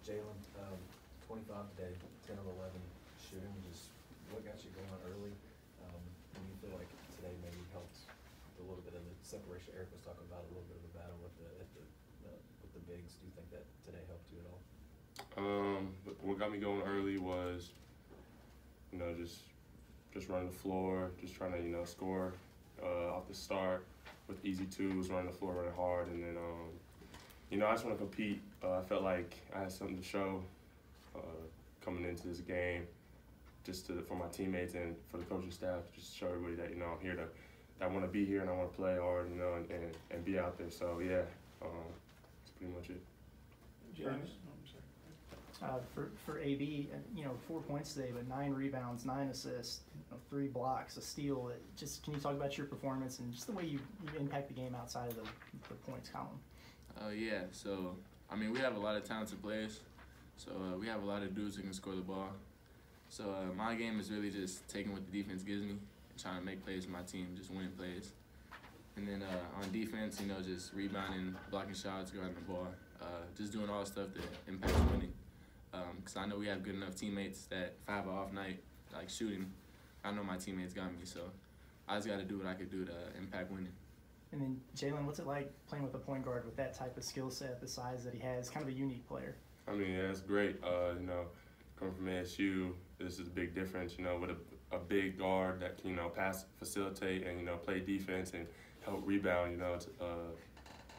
Jalen, 25 today, 10 of 11 shooting. Just what got you going early? And you feel like today maybe helped a little bit of the separation. Eric was talking about a little bit of a battle with the bigs. Do you think that today helped you at all? What got me going early was, just running the floor, just trying to, score off the start with easy twos, running the floor, running hard, and then, I just want to compete. I felt like I had something to show coming into this game, for my teammates and for the coaching staff, just to show everybody that, I'm here I want to be here and I want to play hard, and be out there. So, yeah, that's pretty much it. James? For AB, 4 points today, but 9 rebounds, 9 assists, 3 blocks, a steal. Can you talk about your performance and just the way you impact the game outside of the points column? Yeah, so, we have a lot of talented players. So we have a lot of dudes who can score the ball. So my game is really just taking what the defense gives me and trying to make plays for my team, just winning plays. And then on defense, just rebounding, blocking shots, guarding the ball, just doing all the stuff that impacts winning. Because I know we have good enough teammates that if I have an off night, like shooting, I know my teammates got me. So I just got to do what I could do to impact winning. And then, Jalen, what's it like playing with a point guard with that type of skill set, the size that he has, kind of a unique player? Yeah, it's great. Coming from ASU, this is a big difference, with a big guard that can, pass, facilitate, and, play defense and help rebound.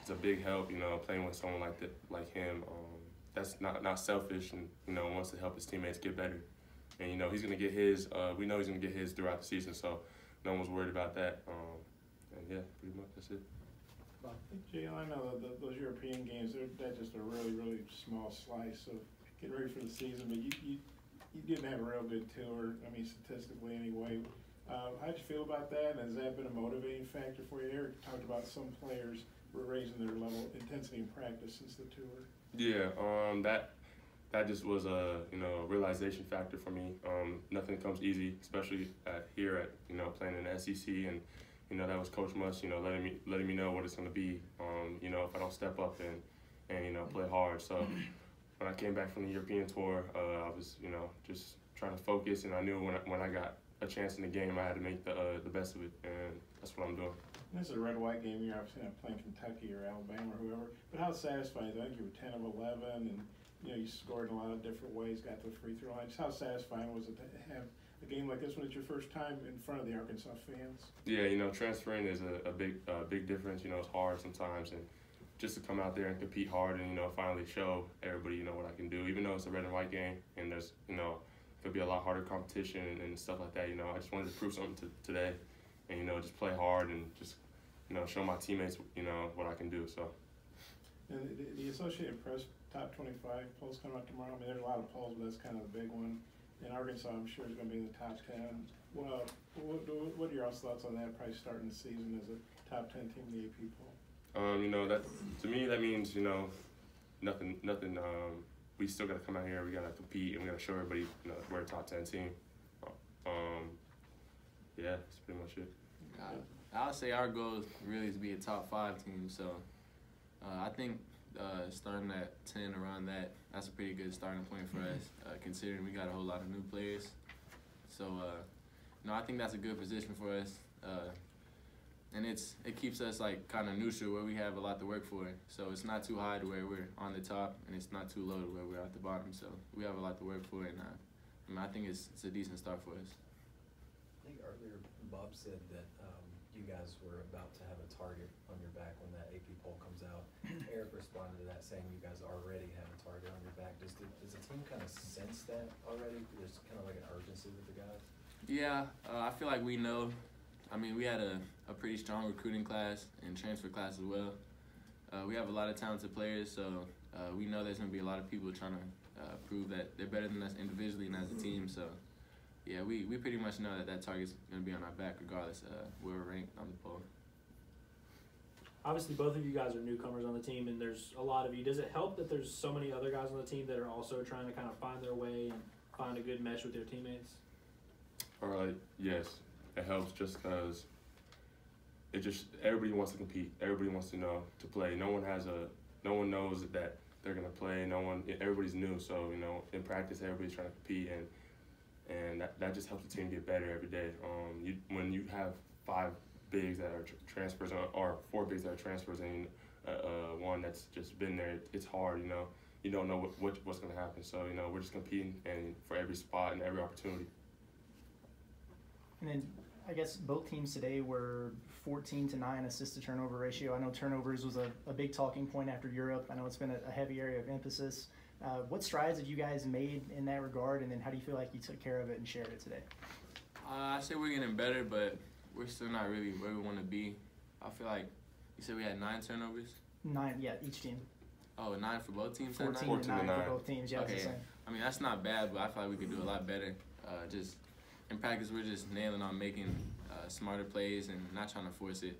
It's a big help, playing with someone like him. That's not selfish and, wants to help his teammates get better. And, he's going to get his, we know he's going to get his throughout the season, so no one's worried about that. And, yeah, pretty much that's it. Jalen, I know that those European games, that's just a really, really small slice of getting ready for the season, but you didn't have a real good tour, statistically anyway. How'd you feel about that, and has that been a motivating factor for you? Eric talked about some players were raising their level of intensity in practice since the tour. Yeah, that just was a realization factor for me. Nothing comes easy, especially here at playing in the SEC, and that was Coach Musk letting me know what it's going to be. If I don't step up and play hard. So when I came back from the European tour, I was just trying to focus, and I knew when I got a chance in the game, I had to make the best of it, and that's what I'm doing. This is a red-white game. You're obviously not playing Kentucky or Alabama or whoever. But how satisfying? I think you were 10 of 11, and you scored in a lot of different ways. Got to the free throw line. Just how satisfying was it to have a game like this when it's your first time in front of the Arkansas fans? Yeah, transferring is a big difference. It's hard sometimes, and just to come out there and compete hard and finally show everybody what I can do. Even though it's a red and white game, and there's could be a lot harder competition and stuff like that. I just wanted to prove something today. And, just play hard and just, show my teammates, what I can do, so. And the Associated Press top 25 polls come out tomorrow. There's a lot of polls, but that's kind of the big one. And Arkansas, I'm sure, is going to be in the top 10. Well, what are your thoughts on that, probably starting the season as a top 10 team in the AP poll? That to me, that means, nothing, we still got to come out here, we got to compete, and we got to show everybody, we're a top 10 team. Yeah, that's pretty much it. I'll say our goal is really to be a top 5 team. So I think starting at 10 around that's a pretty good starting point for us, considering we got a whole lot of new players. So I think that's a good position for us, and it keeps us kind of neutral where we have a lot to work for. So it's not too high to where we're on the top, and it's not too low to where we're at the bottom. So we have a lot to work for, and I think it's a decent start for us. I think earlier Bob said that you guys were about to have a target on your back when that AP poll comes out. Eric responded to that saying you guys already have a target on your back. Does the team kind of sense that already? There's kind of like an urgency with the guys? Yeah, I feel like we know. We had a pretty strong recruiting class and transfer class as well. We have a lot of talented players, so we know there's going to be a lot of people trying to prove that they're better than us individually and as a team. So, yeah, we pretty much know that target's going to be on our back regardless where we're ranked on the poll. Obviously, both of you guys are newcomers on the team, and there's a lot of you. Does it help that there's so many other guys on the team that are also trying to kind of find their way and find a good mesh with their teammates? All right, yes, it helps just because everybody wants to compete. Everybody wants to play. No one knows that they're gonna play. Everybody's new, so you know, in practice, everybody's trying to compete, and that just helps the team get better every day. When you have 5 bigs that are transfers or 4 bigs that are transfers and one that's just been there, it's hard. You know, you don't know what's gonna happen. So you know, we're just competing and for every spot and every opportunity. And then I guess both teams today were 14-9 assist to turnover ratio. I know turnovers was a big talking point after Europe. I know it's been a heavy area of emphasis. What strides have you guys made in that regard, and then how do you feel like you took care of it and shared it today? I say we're getting better, but we're still not really where we want to be. I feel like you said we had 9 turnovers. 9, yeah, each team. Oh, 9 for both teams. 14 to 9 for both teams. Yeah, okay. that's the same. I mean, that's not bad, but I feel like we could do a lot better. Just in practice, we're just nailing on making smarter plays and not trying to force it.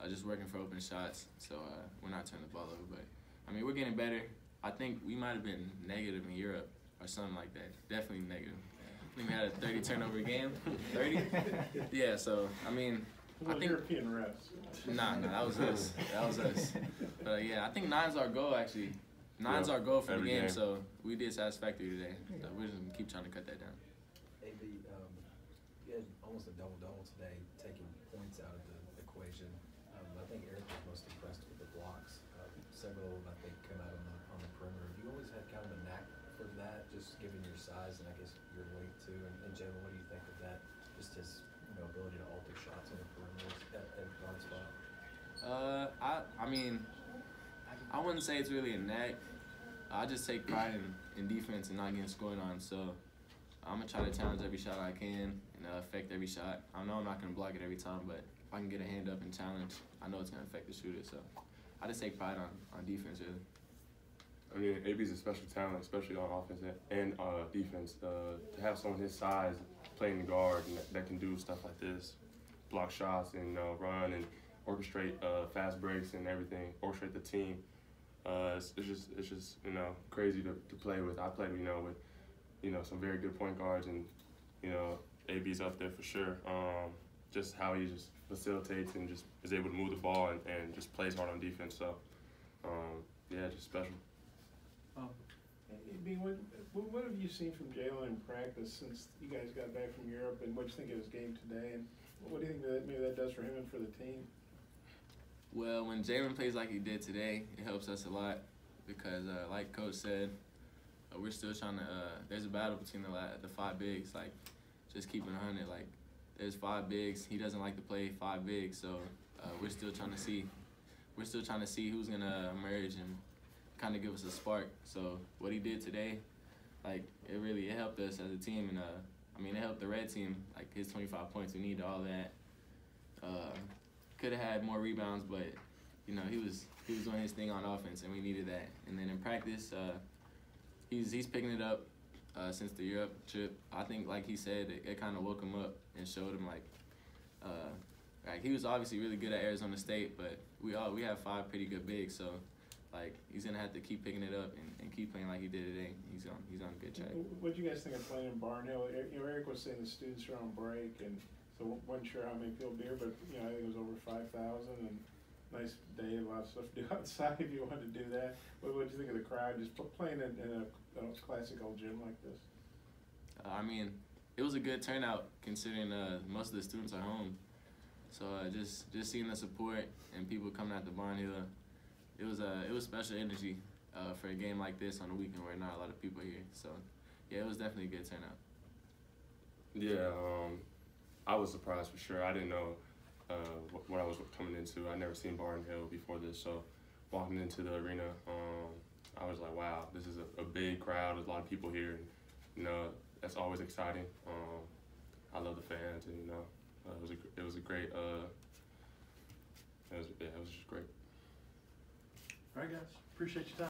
Just working for open shots, so we're not turning the ball over. But I mean, we're getting better. I think we might have been negative in Europe or something like that. Definitely negative. I think we had a 30 turnover game. 30? Yeah. So I mean, I think European refs. Nah, that was us. That was us. But yeah, I think 9's our goal actually. 9's our goal for the game, so we did satisfactory today. So we're just gonna keep trying to cut that down. AB, you had almost a double-double today, taking points out of the equation. I think Eric was most impressed with the blocks. Several of them, I think, come out on the perimeter. Have you always had kind of a knack for that, just given your size and I guess your weight too? And Jalen, what do you think of that? Just his ability to alter shots on the perimeter at guard spot? I mean, I wouldn't say it's really a knack. I just take pride in defense and not getting scored on. So I'm gonna try to challenge every shot I can and affect every shot. I know I'm not gonna block it every time, but if I can get a hand up and challenge, I know it's gonna affect the shooter. So I just take pride on defense, really. I mean, AB's a special talent, especially on offense and defense. To have someone his size playing the guard and that can do stuff like this, block shots and run and orchestrate fast breaks and everything, orchestrate the team. It's just crazy to play with. I played with some very good point guards, and AB's up there for sure. Just how he just facilitates and just is able to move the ball and just plays hard on defense. So yeah, just special. What have you seen from Jalen in practice since you guys got back from Europe, and what do you think of his game today, and what do you think maybe that does for him and for the team? Well, when Jalen plays like he did today, it helps us a lot because, like Coach said, we're still trying to. There's a battle between the 5 bigs. Like, just keeping 100. Like, there's 5 bigs. He doesn't like to play 5 bigs, so we're still trying to see. We're still trying to see who's gonna emerge and kind of give us a spark. So what he did today, like, it helped us as a team, and I mean, it helped the red team. Like, his 25 points, we needed all that. Could have had more rebounds, but he was doing his thing on offense, and we needed that. And then in practice, he's picking it up since the Europe trip. I think, like he said, it kind of woke him up and showed him like he was obviously really good at Arizona State, but we have 5 pretty good bigs, so like he's gonna have to keep picking it up and keep playing like he did today. He's on a good track. What do you guys think of playing in Barnhill? Eric was saying the students are on break, and so wasn't sure how many people be here, but I think it was over 5,000, and nice day, a lot of stuff to do outside if you wanted to do that. What do you think of the crowd just playing in a classic old gym like this? I mean, it was a good turnout considering most of the students are home. So just seeing the support and people coming out to Barnhill, it was special energy for a game like this on a weekend where not a lot of people are here. So yeah, it was definitely a good turnout. Yeah, I was surprised for sure. I didn't know what I was coming into. I'd never seen Barnhill before this, so walking into the arena, I was like, wow, this is a big crowd. There's a lot of people here, and that's always exciting. I love the fans, and it was a great. It was just great. All right, guys. Appreciate your time.